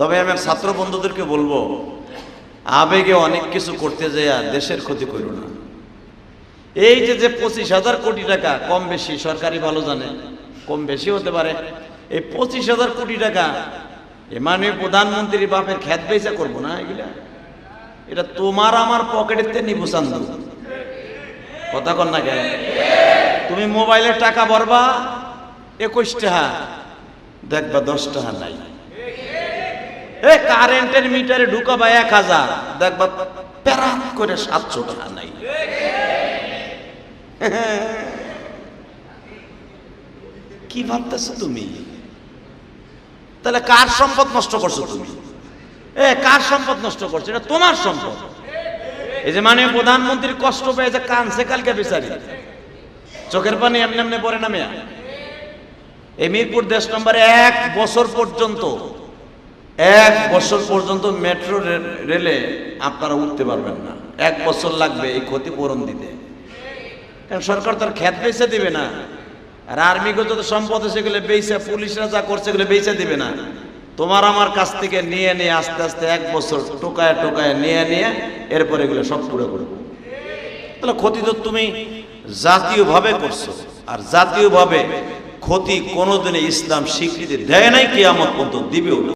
তবে আমি ছাত্র বন্ধুদেরকে বলবো, আবেগে অনেক কিছু করতে যায় দেশের ক্ষতি করো না। এই যে 25,000 কোটি টাকা, কম বেশি সরকারি ভালো জানে, কম বেশি হতে পারে, এই 25,000 কোটি টাকা মাননীয় প্রধানমন্ত্রী বাপের খ্যাত বেচা করবো না। এগুলা এটা তোমার আমার পকেটের নিবু চান্দু, কথা কন না কেন? তুমি মোবাইলের টাকা ভরবা 21 টাকা, দেখবা 10 টাকা নাই। কারেন্টের মিটারে ঢুকাবা 1000, দেখবা প্যারাত করে 700 টাকা নাই। কি ভাবতেছো তুমি? তাহলে কার সম্পদ নষ্ট করছো তুমি? কার সম্পদ নষ্ট করছো? এটা তোমার সম্পদ। এই যে মাননীয় প্রধানমন্ত্রীর কষ্ট পেয়ে যে কানছে কালকে বিচারি, চোখের পানি এমনি এমনি পড়ে না মেয়া। এই মিরপুর 10 নম্বরে 1 বছর পর্যন্ত মেট্রো রেলে আপনারা উঠতে পারবেন না। 1 বছর লাগবে এই ক্ষতিপূরণ দিতে, কারণ সরকার তার খ্যাত বেচে দিবে না। আর আর্মিকে যত সম্পদ সেগুলো বেচে, পুলিশরা যা করছে এগুলো বেচে দিবে না। তোমার আমার কাছ থেকে নিয়ে আস্তে আস্তে 1 বছর টোকায় নিয়ে এরপরে এগুলো সব পুরো করবো। তাহলে ক্ষতি তো তুমি জাতীয়ভাবে করছো, আর জাতীয়ভাবে ক্ষতি কোনোদিনই ইসলাম স্বীকৃতি দেয় নাই, কিয়ামত পর্যন্ত দিবেও না।